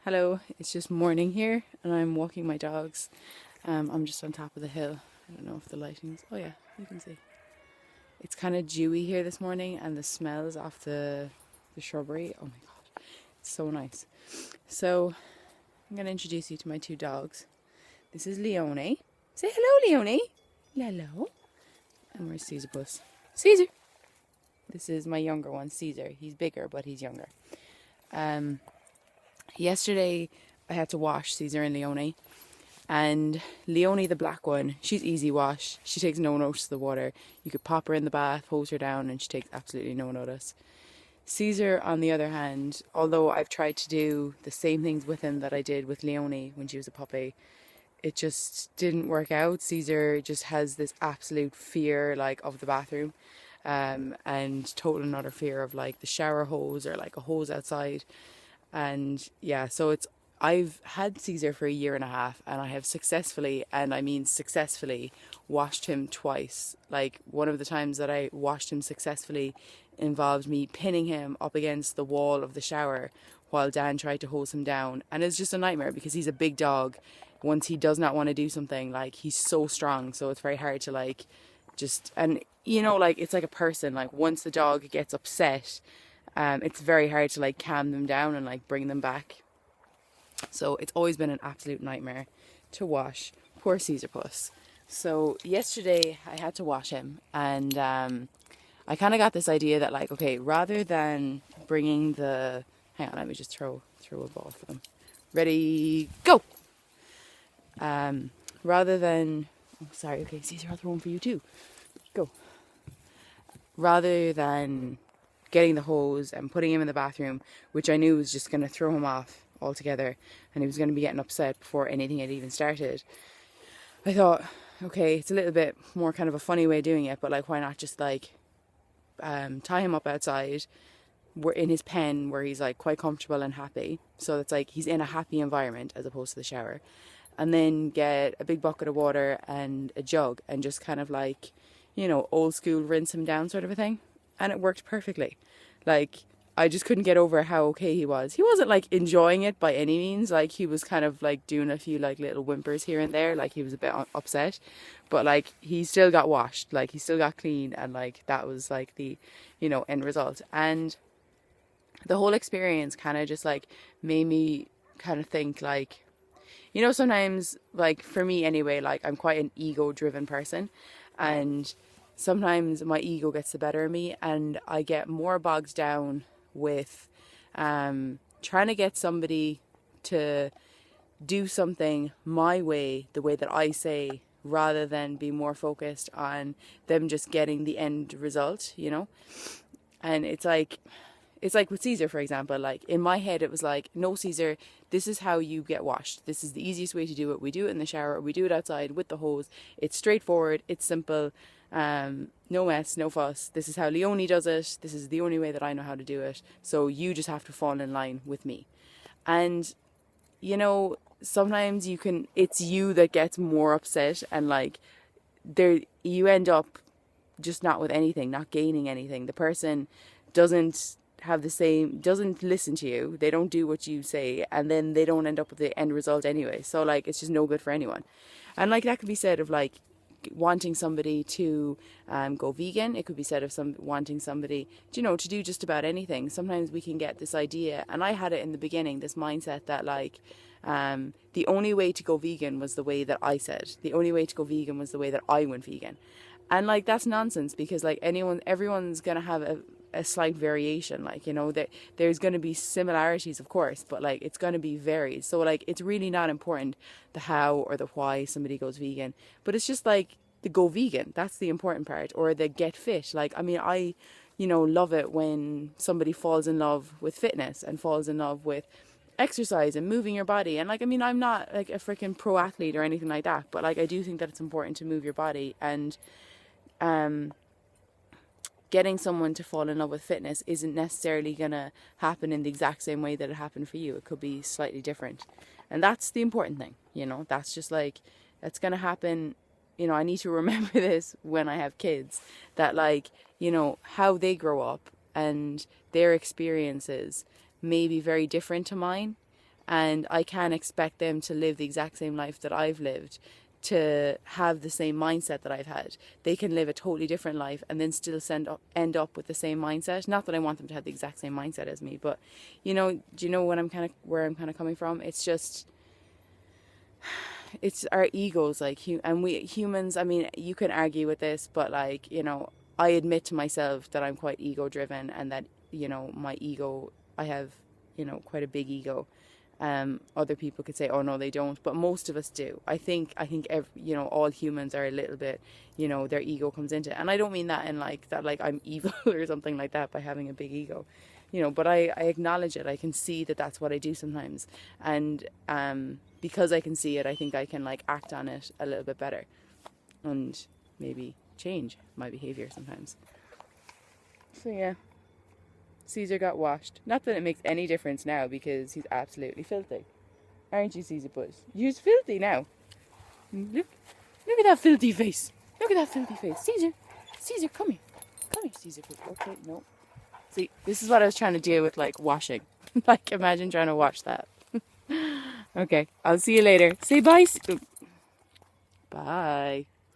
Hello, it's just morning here and I'm walking my dogs. I'm just on top of the hill. I don't know if the lighting's. Oh, yeah, you can see. It's kind of dewy here this morning and the smells off the shrubbery. Oh my god, it's so nice. So, I'm going to introduce you to my two dogs. This is Leone. Say hello, Leone. Hello. And where's Caesar Puss? Caesar! This is my younger one, Caesar. He's bigger, but he's younger. Yesterday, I had to wash Caesar and Leone. And Leone, the black one, she's easy wash. She takes no notice of the water. You could pop her in the bath, hose her down, and she takes absolutely no notice. Caesar, on the other hand, although I've tried to do the same things with him that I did with Leone when she was a puppy, it just didn't work out. Caesar just has this absolute fear, like, of the bathroom, and total and utter fear of, like, the shower hose or, like, a hose outside. And yeah, so I've had Caesar for a year and a half and I have successfully, and I mean successfully, washed him twice. Like, one of the times that I washed him successfully involved me pinning him up against the wall of the shower while Dan tried to hose him down. And it's just a nightmare because he's a big dog. Once he does not want to do something, like, he's so strong, so it's very hard to, like, just, and you know, like, it's like a person, like, once the dog gets upset, it's very hard to, like, calm them down and, like, bring them back. So it's always been an absolute nightmare to wash poor Caesar Puss. So yesterday I had to wash him, and I kind of got this idea that, like, okay, rather than bringing the, hang on, let me just throw a ball for them. Ready, go. Rather than, oh, sorry, okay, Caesar, I'll throw one for you too. Go. Rather than getting the hose and putting him in the bathroom, which I knew was just going to throw him off altogether and he was going to be getting upset before anything had even started, I thought, okay, it's a little bit more kind of a funny way of doing it, but, like, why not just, like, tie him up outside, we're in his pen where he's, like, quite comfortable and happy, so it's like he's in a happy environment as opposed to the shower, and then get a big bucket of water and a jug and just kind of, like, you know, old school rinse him down sort of a thing. And it worked perfectly. Like, I just couldn't get over how okay he was. He wasn't, like, enjoying it by any means. Like, he was kind of, like, doing a few, like, little whimpers here and there. Like, he was a bit upset. But, like, he still got washed. Like, he still got clean. And, like, that was, like, the, you know, end result. And the whole experience kind of just, like, made me kind of think, like, you know, sometimes, like, for me anyway, like, I'm quite an ego-driven person. And sometimes my ego gets the better of me and I get more bogged down with trying to get somebody to do something my way, the way that I say, rather than be more focused on them just getting the end result, you know? And it's like with Caesar, for example, like, in my head it was like, no, Caesar, this is how you get washed. This is the easiest way to do it. We do it in the shower, or we do it outside with the hose. It's straightforward, it's simple, no mess, no fuss. This is how Leone does it. This is the only way that I know how to do it. So you just have to fall in line with me. And, you know, sometimes it's you that gets more upset, and, like, you end up just not with anything, not gaining anything. The person doesn't listen to you, they don't do what you say, and then they don't end up with the end result anyway, so, like, it's just no good for anyone. And, like, that could be said of, like, wanting somebody to go vegan. It could be said of wanting somebody, you know, to do just about anything. Sometimes we can get this idea, and I had it in the beginning, this mindset that, like, the only way to go vegan was the way that I said. The only way to go vegan was the way that I went vegan. And, like, that's nonsense, because, like, everyone's gonna have a slight variation. Like, you know, that there's going to be similarities, of course, but, like, it's going to be varied. So, like, it's really not important the how or the why somebody goes vegan, but it's just, like, the go vegan, that's the important part, or the get fit. Like, I mean, I, you know, love it when somebody falls in love with fitness and falls in love with exercise and moving your body. And, like, I mean, I'm not, like, a freaking pro athlete or anything like that, but, like, I do think that it's important to move your body. And getting someone to fall in love with fitness isn't necessarily going to happen in the exact same way that it happened for you. It could be slightly different. And that's the important thing, you know. That's just, like, that's going to happen. You know, I need to remember this when I have kids, that, like, you know, how they grow up and their experiences may be very different to mine. and I can't expect them to live the exact same life that I've lived, to have the same mindset that I've had. They can live a totally different life and then still end up with the same mindset. Not that I want them to have the exact same mindset as me, but do you know what where I'm kind of coming from? It's just, it's our egos, like, and we humans, I mean, you can argue with this, but like, I admit to myself that I'm quite ego driven, and that, my ego, I have, quite a big ego. Other people could say, oh no, they don't, but most of us do. I think all humans are a little bit, their ego comes into it. And I don't mean that in like that, like I'm evil or something like that by having a big ego, but I acknowledge it. I can see that that's what I do sometimes. And, because I can see it, I think I can like act on it a little bit better and maybe change my behavior sometimes. So yeah. Caesar got washed. Not that it makes any difference now, because he's absolutely filthy. Aren't you, Caesar Buzz? You're filthy now. Look at that filthy face. Look at that filthy face. Caesar, come here. Come here, Caesar. Okay, no. See, this is what I was trying to deal with, like, washing. Like, imagine trying to wash that. Okay, I'll see you later. Say bye. Bye.